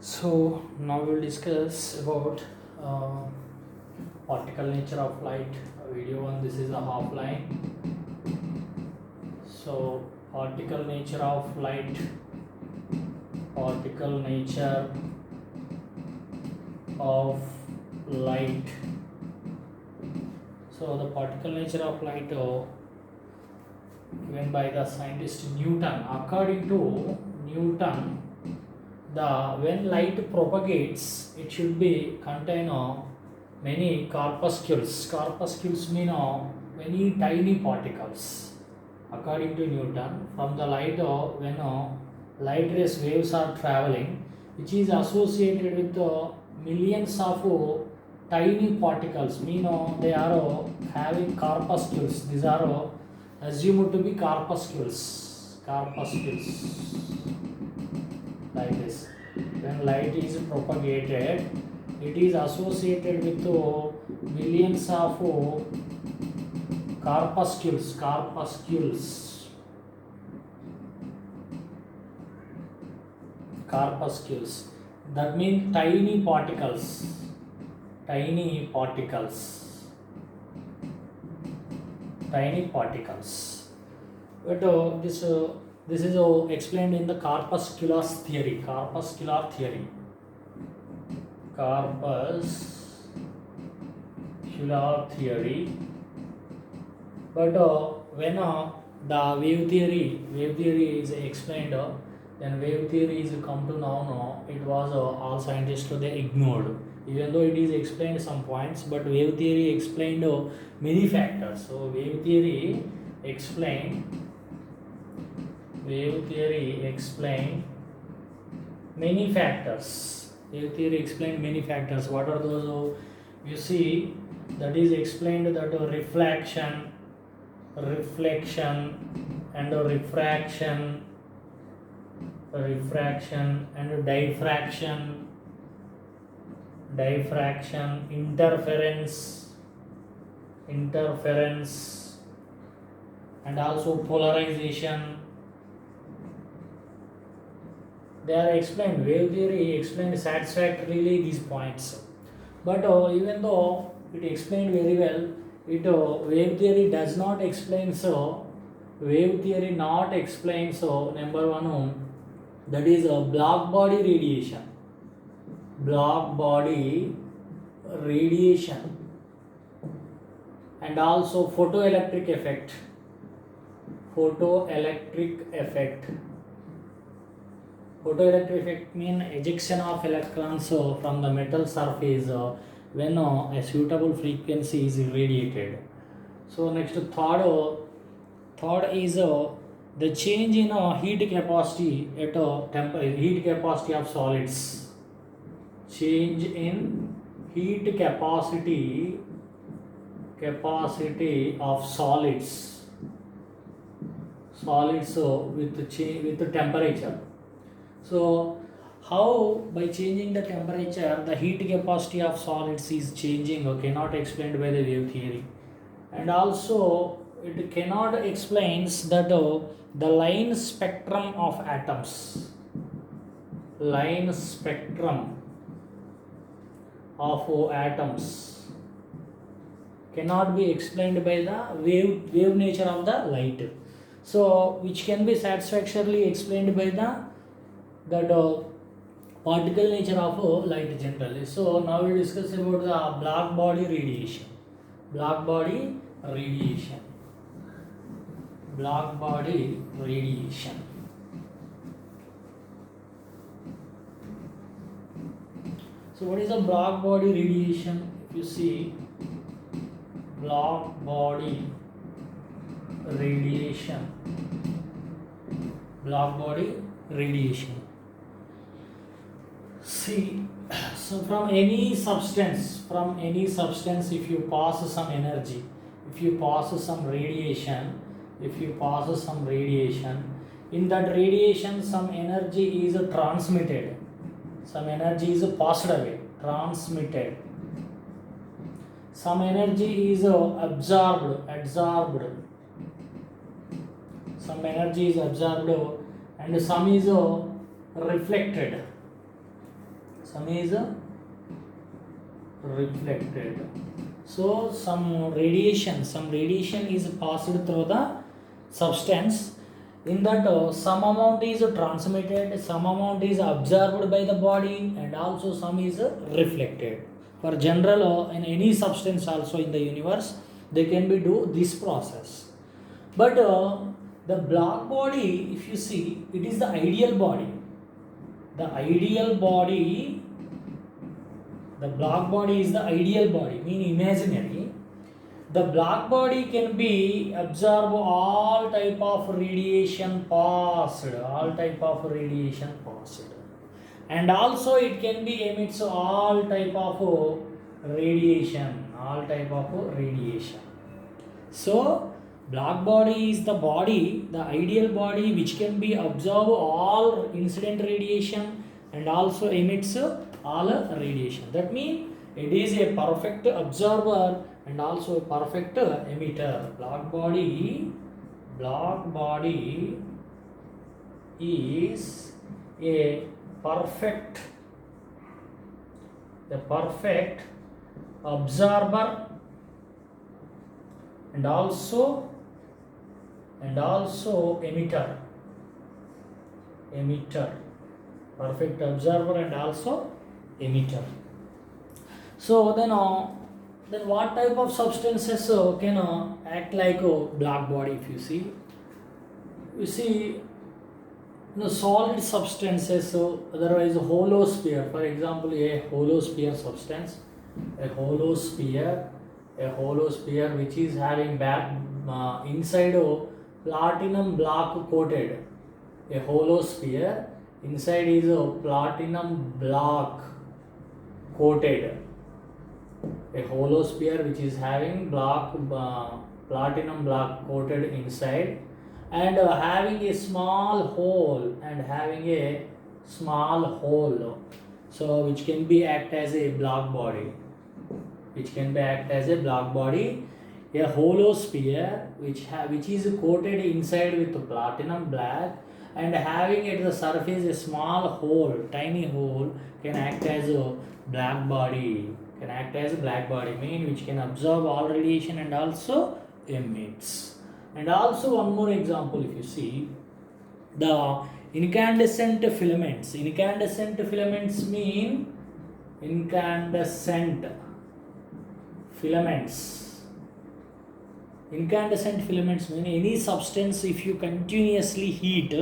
So now we'll discuss about uh, particle nature of light. Video one. This is a half line. So particle nature of light. Particle nature of light. So the particle nature of light given by the scientist Newton. According to Newton, the when light propagates, it should be contain many corpuscles. Corpuscles mean many tiny particles. According to Newton, from the light when light rays waves are traveling, which is associated with millions of tiny particles. Mean they are having corpuscles. These are assumed to be corpuscles. Corpuscles like this. When light is propagated, it is associated with millions of corpuscles. Corpuscles. That means tiny particles. Tiny particles. Tiny particles. But this is explained in the corpuscular theory. Corpuscular theory. Corpuscular theory. But when the wave theory is explained, then wave theory is come to now. It was all scientists they ignored. Even though it is explained some points, but wave theory explained many factors. So wave theory explained many factors. Wave theory explained many factors. What are those? You see, that is explained that reflection, and refraction, and diffraction, interference, and also polarization. They are explained. Wave theory explained satisfactorily these points. But even though it explained very well, wave theory does not explain so. Wave theory not explain so. Number one, that is a black body radiation. Black body radiation, and also photoelectric effect. Photoelectric effect mean ejection of electrons from the metal surface when a suitable frequency is irradiated. So next third is the change in heat capacity at heat capacity of solids. Change in heat capacity of solids with the temperature. So how by changing the temperature the heat capacity of solids is changing, cannot explained by the wave theory. And also it cannot explains that the line spectrum of atoms. Line spectrum of atoms cannot be explained by the wave nature of the light. So which can be satisfactorily explained by that particle nature of light generally. So now we discuss about the black body radiation. Black body radiation. So what is a black body radiation? If you see black body radiation. See, so from any substance, if you pass some energy, if you pass some radiation, in that radiation some energy is transmitted, some energy is passed away, transmitted, some energy is absorbed, some energy is absorbed, and some is reflected. some is reflected. So some radiation is passed through the substance. In that some amount is transmitted, some amount is absorbed by the body, and also some is reflected. For general in any substance also in the universe, they can be do this process. But the black body, if you see, it is the ideal body. The black body is the ideal body, mean imaginary. The black body can be absorb all type of radiation passed, and also it can be emits all type of radiation, So black body is the body, the ideal body, which can be absorb all incident radiation and also emits all radiation. That means it is a perfect absorber and also a perfect emitter. Black body is a perfect absorber and also emitter. Perfect observer and also emitter. So then what type of substances can act like a black body? If you see solid substances, otherwise a hollow sphere. For example, a hollow sphere substance, a hollow sphere which is having inside platinum block coated. A hollow sphere inside is a platinum block coated. A hollow sphere which is having platinum block coated inside, and having a small hole, so which can be act as a black body. A hollow sphere which is coated inside with platinum black and having at the surface a small hole, tiny hole, can act as a black body. Mean which can absorb all radiation and also emits. And also one more example, if you see the incandescent filaments. Incandescent filaments mean incandescent filaments mean any substance, if you continuously heat,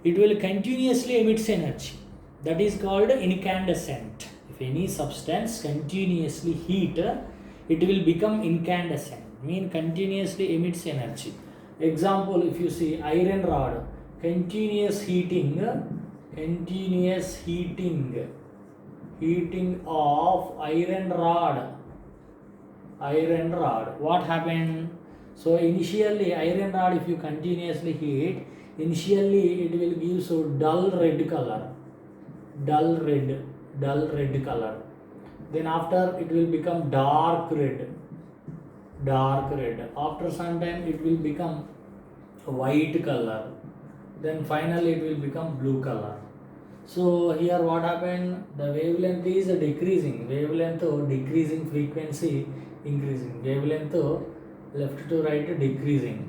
it will continuously emit energy. That is called incandescent. If any substance continuously heat, it will become incandescent, mean continuously emits energy. Example, if you see iron rod, continuous heating of iron rod, what happened? So initially iron rod, if you continuously heat, initially it will give so dull red color. Then after it will become dark red. After some time it will become white color. Then finally it will become blue color. So here what happened? The wavelength is decreasing. Frequency increasing. Wavelength left to right decreasing.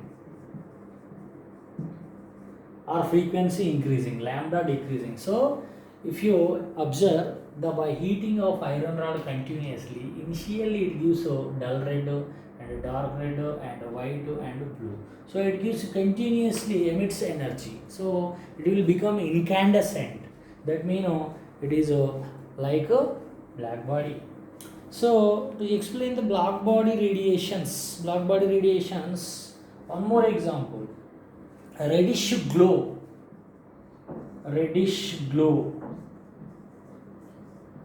Or frequency increasing, lambda decreasing. So if you observe, by heating of iron rod continuously, initially it gives a dull red and dark red and white and blue. So it gives continuously emits energy. So it will become incandescent. That means it is like a black body. So to explain the black body radiations, one more example. Reddish glow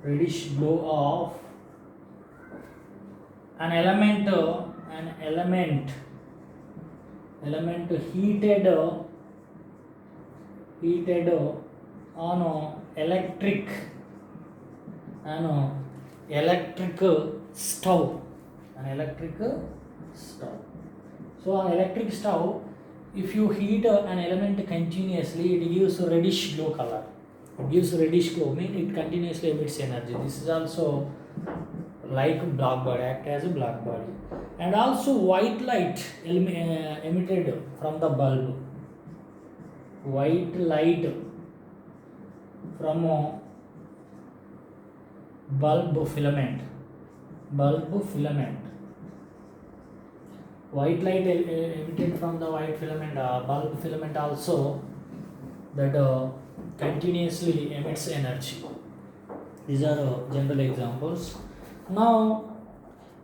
of an element heated on electric stove. So an electric stove, if you heat an element continuously, it gives a reddish glow color. It gives reddish glow, mean it continuously emits energy. This is also like black body, act as a black body. And also white light emitted from the bulb. White light from a bulb filament. Bulb filament. White light emitted from the white filament, bulb filament also, that continuously emits energy. These are general examples. Now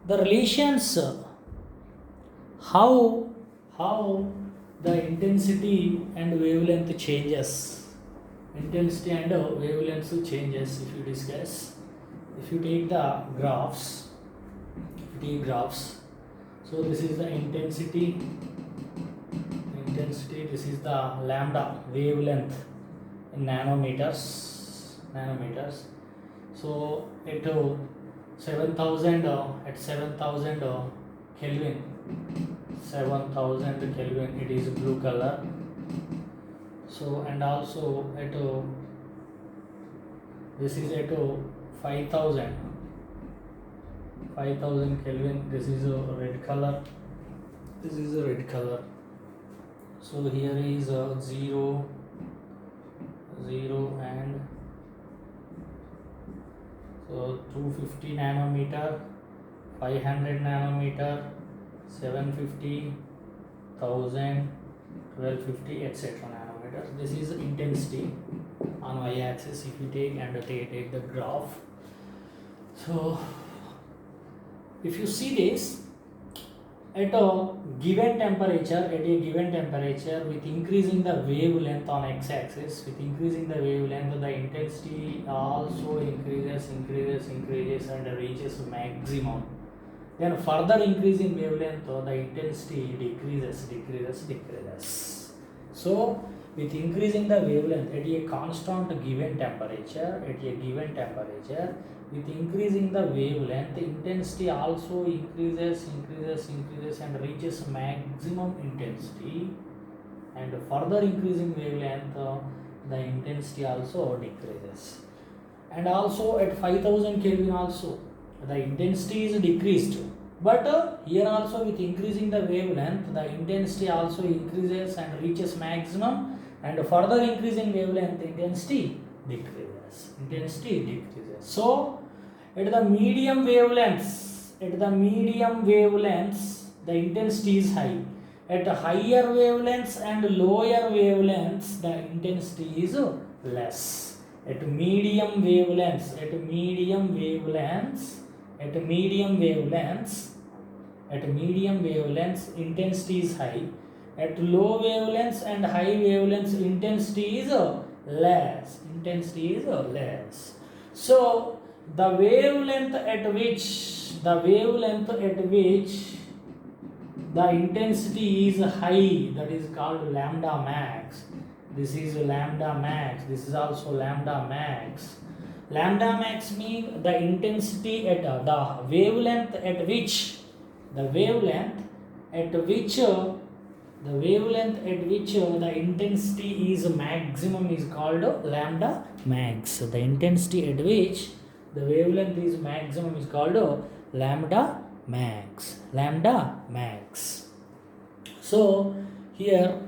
the relations, how the intensity and wavelength changes. Intensity and wavelength changes if you discuss. If you take the graphs, so this is the intensity, this is the lambda wavelength in nanometers. So at 7000 Kelvin, 7000 Kelvin, it is blue color. So and also at this is at 5000 Kelvin, this is a red color. So here is 0 and so 250 nanometer, 500 nanometer, 750, 1000, 1250, etc. nanometers. This is intensity on y-axis if you take and take the graph. So if you see this, at a given temperature, with increasing the wavelength on x-axis, the intensity also increases and reaches maximum. Then further increasing wavelength, the intensity decreases. So with increasing the wavelength at a constant given temperature, with increasing the wavelength, the intensity also increases and reaches maximum intensity, and further increasing wavelength, the intensity also decreases. And also at 5000 Kelvin also the intensity is decreased, but here also with increasing the wavelength, the intensity also increases and reaches maximum, and further increasing wavelength, intensity decreases. So at the medium wavelengths, the intensity is high. At higher wavelengths and lower wavelengths, the intensity is less. At medium wavelengths, intensity is high. At low wavelengths and high wavelengths, intensity is less. So the wavelength at which the intensity is high, that is called lambda max. This is lambda max. This is also lambda max. Lambda max means the intensity at the wavelength at which the intensity is maximum is called lambda max. The intensity at which the wavelength is maximum is called lambda max. So here